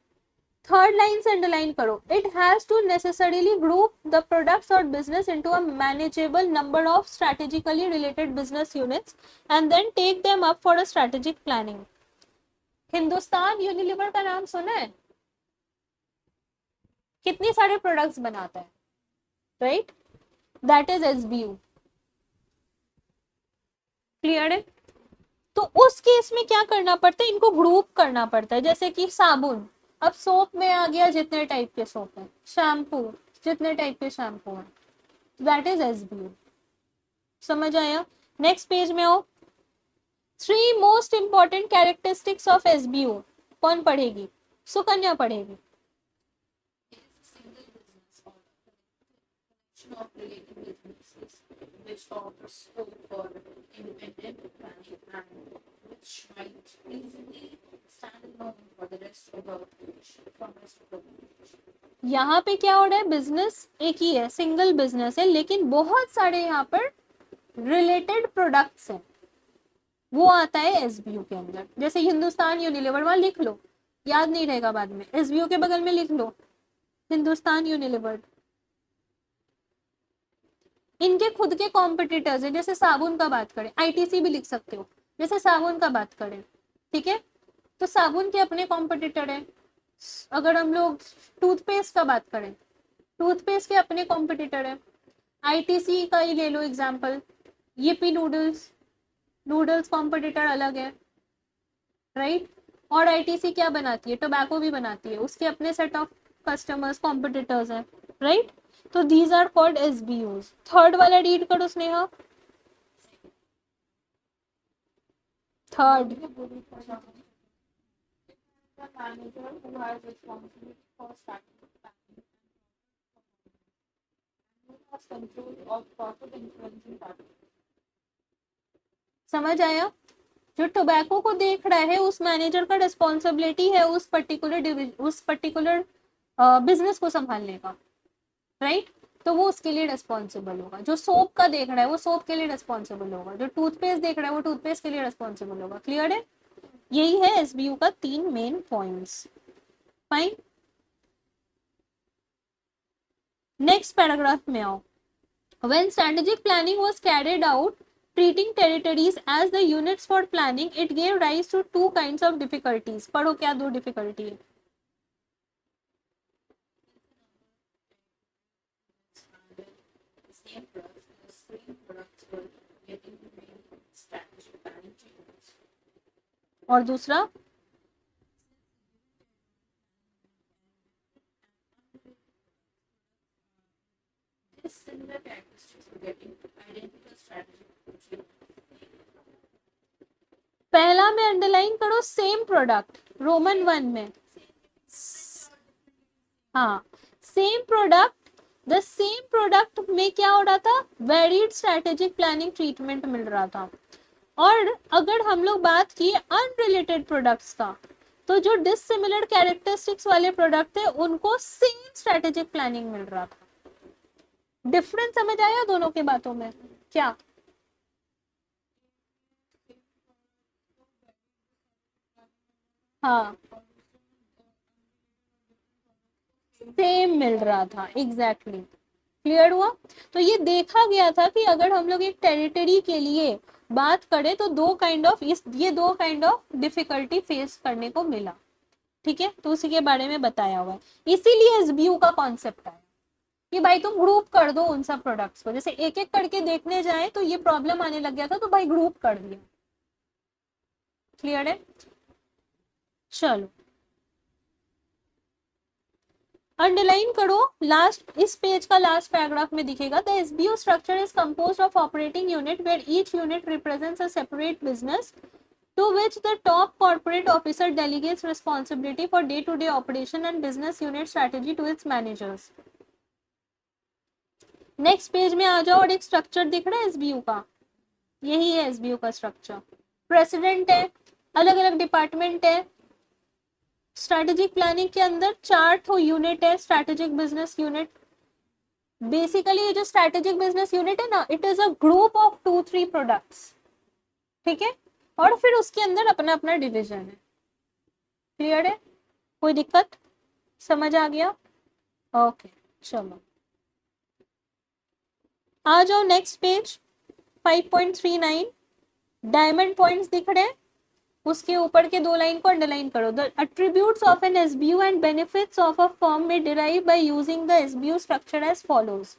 थर्ड लाइन से अंडरलाइन करो. It has to necessarily group the products और business into a manageable number of strategically related business units and then take them up for a strategic planning. Hindustan Unilever का नाम सुना है? कितने सारे प्रोडक्ट्स बनाता है, right? That is SBU. Clear है? तो उस केस में क्या करना पड़ता है, इनको ग्रुप करना पड़ता है. जैसे कि साबुन, अब सोप में आ गया जितने टाइप के सोप है, शैम्पू जितने टाइप के शैम्पू है, दैट इज एसबीयू. समझ आया? नेक्स्ट पेज में हो. 3 most important characteristics of SBU. कौन पढ़ेगी? सुकन्या पढ़ेगी। Of related businesses which offer scope for independent planning and which might easily stand alone for the rest of the organization from rest of the organization. यहाँ पे क्या हो रहा है, business एक ही है, सिंगल बिजनेस है, लेकिन बहुत सारे यहाँ पर रिलेटेड प्रोडक्ट्स हैं, वो आता है एसबीयू के अंदर। जैसे हिंदुस्तान यूनिलीवर, वहां लिख लो, याद नहीं रहेगा बाद में, एसबीयू के बगल में लिख लो हिंदुस्तान यूनिलीवर। इनके खुद के कॉम्पिटिटर्स है, जैसे साबुन का बात करें, आईटीसी भी लिख सकते हो, जैसे साबुन का बात करें, ठीक है, तो साबुन के अपने कॉम्पिटिटर है। अगर हम लोग टूथपेस्ट का बात करें, टूथपेस्ट के अपने कॉम्पिटिटर है। आईटीसी का ही ले लो एग्जांपल, यीपी नूडल्स, नूडल्स कॉम्पिटिटर अलग है, राइट। और आईटीसी क्या बनाती है, टोबैको भी बनाती है, उसके अपने सेट ऑफ कस्टमर्स कॉम्पिटिटर्स हैं, राइट। तो दीज आर कॉल्ड एसबीयूज। थर्ड वाला रीड करो Sneha, third. The manager who has responsibility for strategic planning and who has control of profit influencing factors. समझ आया? जो टोबैको को देख रहा है, उस मैनेजर का रिस्पॉन्सिबिलिटी है उस पर्टिकुलर बिजनेस को संभालने का, राइट। तो वो उसके लिए रिस्पॉन्सिबल होगा। जो सोप का देख रहा है वो सोप के लिए रिस्पॉन्सिबल होगा, जो टूथपेस्ट देख रहा है वो टूथपेस्ट के लिए रिस्पॉन्सिबल होगा। क्लियर है? यही है एसबीयू का 3 main points. Fine, next paragraph में आओ। When strategic planning was carried out, treating territories as the units for planning, it gave rise to 2 kinds of difficulties. पढ़ो क्या 2 डिफिकल्टी है। The same products were getting made strategic planning changes. और दूसरा, These similar characteristics were getting identical strategic changes. पहला में underline करो same product, Roman 1 में, हाँ same product. The same product में क्या हो रहा था, वेरिड स्ट्रेटेजिक प्लानिंग ट्रीटमेंट मिल रहा था। और अगर हम लोग बात की अनरिलेटेड प्रोडक्ट्स का, तो जो डिसिमिलर कैरेक्टरिस्टिक्स वाले प्रोडक्ट थे उनको सेम स्ट्रेटेजिक प्लानिंग मिल रहा था। डिफरेंस समझ आया दोनों के बातों में? क्या हाँ, सेम मिल रहा था, एग्जैक्टली क्लियर हुआ। तो ये देखा गया था कि अगर हम लोग एक टेरिटरी के लिए बात करें तो ये दो काइंड ऑफ डिफिकल्टी फेस करने को मिला, ठीक है। तो उसी के बारे में बताया हुआ है, इसीलिए एसबीयू का कॉन्सेप्ट आया कि भाई तुम ग्रुप कर दो उन सब प्रोडक्ट्स को। जैसे एक एक करके देखने जाए तो ये प्रॉब्लम आने लग गया था, तो भाई ग्रुप कर दिया। क्लियर है? चलो अंडरलाइन करो, लास्ट इस पेज का लास्ट पैराग्राफ में दिखेगा। The SBU structure is composed of operating unit where each unit represents a separate business to which the top corporate officer delegates responsibility for day-to-day operation and business unit strategy to its managers. Next page में आ जाओ और एक structure दिख रहा है SBU का, यही है एसबीयू का स्ट्रक्चर। प्रेसिडेंट है, अलग अलग डिपार्टमेंट है। स्ट्रेटेजिक प्लानिंग के अंदर 4 यूनिट है, स्ट्रेटेजिक बिजनेस यूनिट। बेसिकली ये जो स्ट्रेटेजिक बिजनेस यूनिट है ना, it is a group of 2-3 products, ठीक है। और फिर उसके अंदर अपना अपना डिवीजन है। क्लियर है? कोई दिक्कत? समझ आ गया? ओके चलो आ जाओ नेक्स्ट पेज 5.39। डायमंड पॉइंट्स दिख रहे हैं, उसके ऊपर के 2 लाइन को अंडरलाइन करो। The attributes of an SBU and benefits of a firm may derive by using the SBU structure as follows.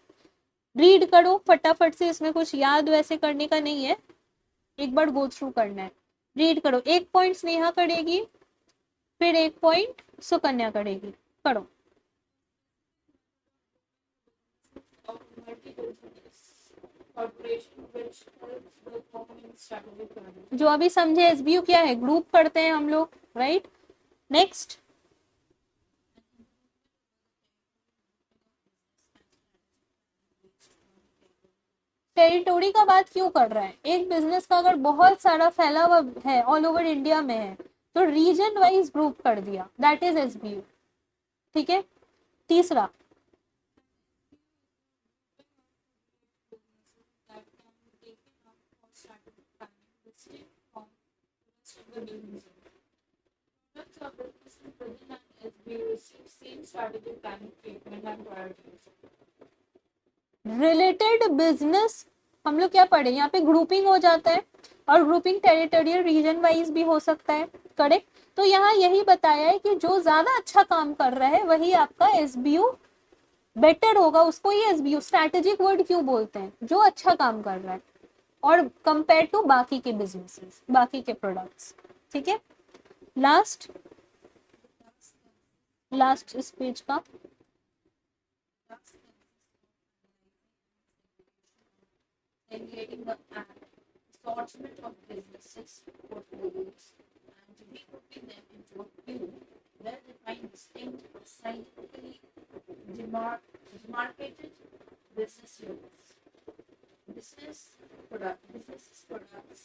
Read करो फटाफट से, इसमें कुछ याद वैसे करने का नहीं है, एक बार गो थ्रू करना है। रीड करो, 1 पॉइंट स्नेहा करेगी, फिर 1 पॉइंट सुकन्या करेगी। करो। जो अभी समझे एसबीयू क्या है, ग्रुप करते हैं हम लोग, राइट। नेक्स्ट टेरिटोरी का बात क्यों कर रहा है? एक बिजनेस का अगर बहुत सारा फैला हुआ है, ऑल ओवर इंडिया में है, तो रीजन वाइज ग्रुप कर दिया, दैट इज एसबीयू। ठीक है, तीसरा that can be taken up for strategic planning distinct from the rest of the businesses. Products or businesses within an SBU receive same strategic planning treatment and priorities. Related business हम लोग क्या पढ़े यहाँ पे, grouping हो जाता है, और ग्रुपिंग टेरिटोरियल रीजन वाइज भी हो सकता है, करेक्ट। तो यहाँ यही बताया है कि जो ज्यादा अच्छा काम कर रहा है वही आपका एसबीयू बेटर होगा, उसको ये एसबीयू स्ट्रैटेजिक वर्ड क्यों बोलते हैं, जो अच्छा काम कर रहा है, और कंपेयर टू बाकी के बिजनेसेस, बाकी के प्रोडक्ट्स। ठीक है, लास्ट लास्ट इस पेज का Segregating the assortment of businesses portfolios and regrouping them into a few well-defined, distinct, scientifically demarcated business units. Businesses products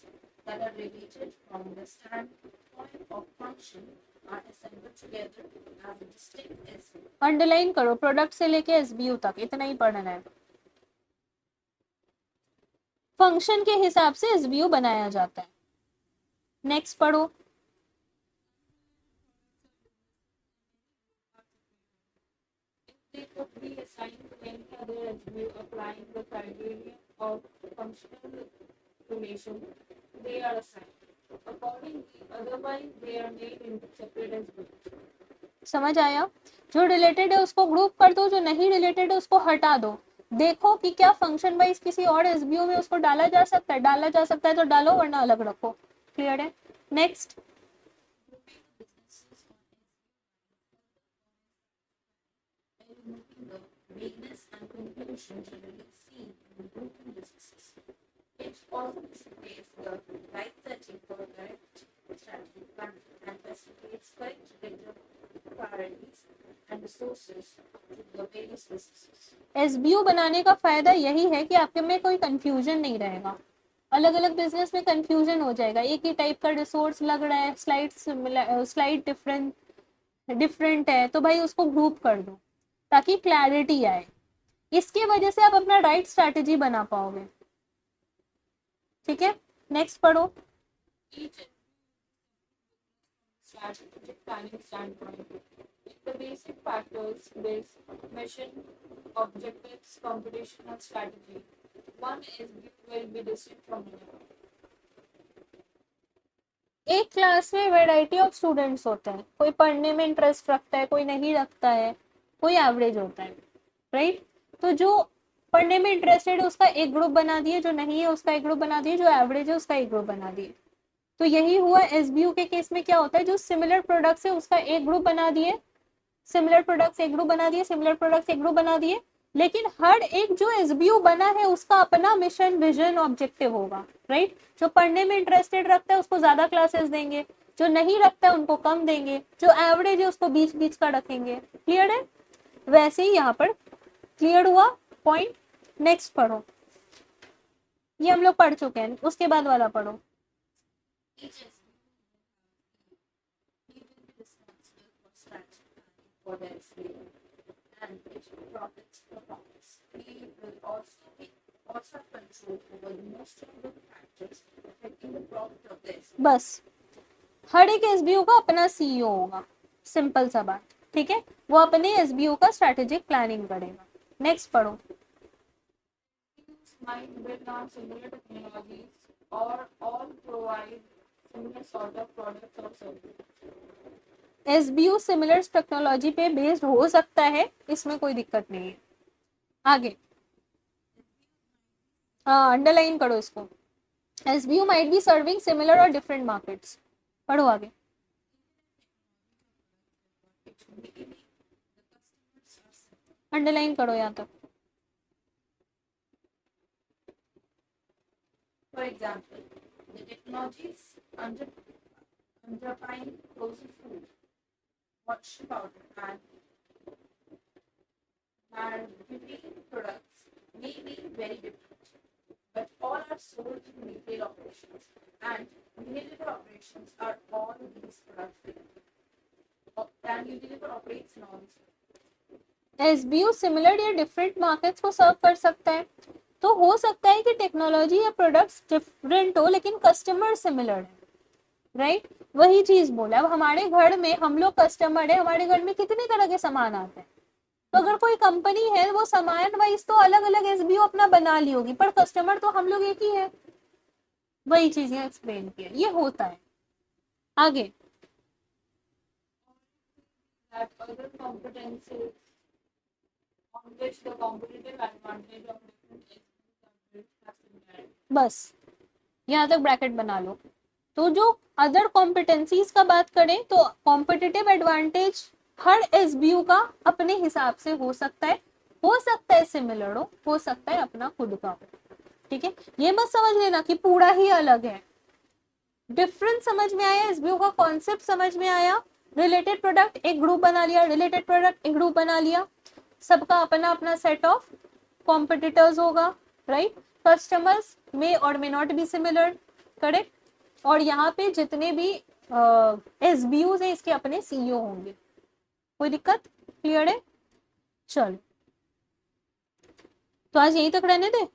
that are related from the standpoint of function are assembled together as a distinct SBU. Underline करो, product से लेके SBU तक इतना ही पढ़ना है। Function के हिसाब से एसबीयू बनाया जाता है। नेक्स्ट पढ़ो। They could be assigned to any other SBU applying the criteria of functional relation they are assigned. Accordingly, otherwise they are made into separate SBUs. समझ आया? जो रिलेटेड है उसको ग्रुप कर दो, जो नहीं रिलेटेड है उसको हटा दो। देखो कि क्या फंक्शन वाइज किसी और एसबीयू में उसको डाला जा सकता है, डाला जा सकता है तो डालो, वरना अलग रखो। क्लियर है? Next, Removing the vagueness and confusion generally seen in grouping businesses. It also facilitates the right setting for direct strategic planning and facilitates correct data priorities and resources to the various businesses. SBU बनाने का फायदा यही है कि आपके में कोई confusion नहीं रहेगा। अलग अलग बिजनेस में कंफ्यूजन हो जाएगा, एक ही टाइप का रिसोर्स लग रहा है, स्लाइड डिफरेंट है, तो भाई उसको ग्रुप कर दो ताकि क्लैरिटी आए। इसकी वजह से आप अपना राइट स्ट्रैटेजी बना पाओगे। ठीक है, नेक्स्ट पढ़ो। Each strategic planning standpoint. The basic factors is mission, objectives, competition, and strategy. One SBU will be distinct from another. एक क्लास में वैरायटी ऑफ स्टूडेंट्स होते हैं, कोई पढ़ने में इंटरेस्ट रखता है, कोई नहीं रखता है, कोई एवरेज होता है, राइट। तो जो पढ़ने में इंटरेस्टेड है उसका एक ग्रुप बना दिए, जो नहीं है उसका एक ग्रुप बना दिए, जो एवरेज है उसका एक ग्रुप बना दिए। तो यही हुआ एसबीयू के केस में। क्या होता है, जो सिमिलर प्रोडक्ट्स है उसका एक ग्रुप बना दिए, सिमिलर प्रोडक्ट्स एक ग्रुप बना दिए, सिमिलर प्रोडक्ट्स एक ग्रुप बना दिए, लेकिन हर एक जो एसबीयू बना है उसका अपना मिशन, विजन, ऑब्जेक्टिव होगा, राइट। जो पढ़ने में इंटरेस्टेड रखता है उसको ज्यादा क्लासेस देंगे, जो नहीं रखता है उनको कम देंगे, जो एवरेज है उसको बीच बीच का रखेंगे। क्लियर है? वैसे ही यहाँ पर क्लियर हुआ पॉइंट। नेक्स्ट पढ़ो, ये हम लोग पढ़ चुके हैं, उसके बाद वाला पढ़ो। Each SBU will be responsible for strategic planning for their SBU and its profits performance. He will also have control over most of the factors affecting the profit of the SBU. बस, हर एक SBU का अपना CEO होगा, simple सा बात। ठीक है, वो अपने एसबीयू का स्ट्रैटेजिक प्लानिंग करेगा। नेक्स्ट पढ़ो। SBUs might build on similar technologies or all provide similar sort of products or services. SBU similar technology पे बेस्ड हो सकता है, इसमें कोई दिक्कत नहीं है। आगे, हाँ अंडरलाइन करो इसको। SBU might be serving similar और डिफरेंट मार्केट्स। पढ़ो आगे। अंडरलाइन करो यहाँ तक। For example, the technologies underplying frozen food, washing powder, and margarine products may be very different. but all are sold in retail operations, and Unilever operations are all these products. And Unilever operates in all these. SBO similar या different markets को सर्व कर सकता है, तो हो सकता है कि टेक्नोलॉजी या प्रोडक्ट्स डिफरेंट हो लेकिन कस्टमर सिमिलर है, राइट? वही चीज बोला, अब हमारे घर में हम लोग कस्टमर है, हमारे घर में कितने तरह के सामान आते हैं, तो अगर कोई कंपनी है वो सामान वाइज तो अलग अलग एसबीओ अपना बना ली होगी, पर कस्टमर तो हम लोग एक ही है। वही चीजें एक्सप्लेन किया, ये होता है। आगे that other competencies on which the competitive advantage of different SBUs are built has been added. बस यहाँ तक ब्रैकेट बना लो। तो जो अदर कॉम्पिटेंसीज का बात करें तो कॉम्पिटिटिव एडवांटेज हर एसबीयू का अपने हिसाब से हो सकता है सिमिलर हो सकता है अपना खुद का हो, ठीक है? ये मत समझ लेना कि पूरा ही अलग है। डिफरेंस समझ में आया, एसबीयू का कॉन्सेप्ट समझ में आया, रिलेटेड प्रोडक्ट एक ग्रुप बना लिया, रिलेटेड प्रोडक्ट एक ग्रुप बना लिया, सबका अपना अपना सेट ऑफ कॉम्पिटिटर्स होगा, राइट? कस्टमर्स में और may not be similar, correct? और यहाँ पे जितने भी एसबीयूज हैं इसके अपने सीईओ होंगे। कोई दिक्कत? क्लियर है? चलो, तो आज यहीं तक रहने दे।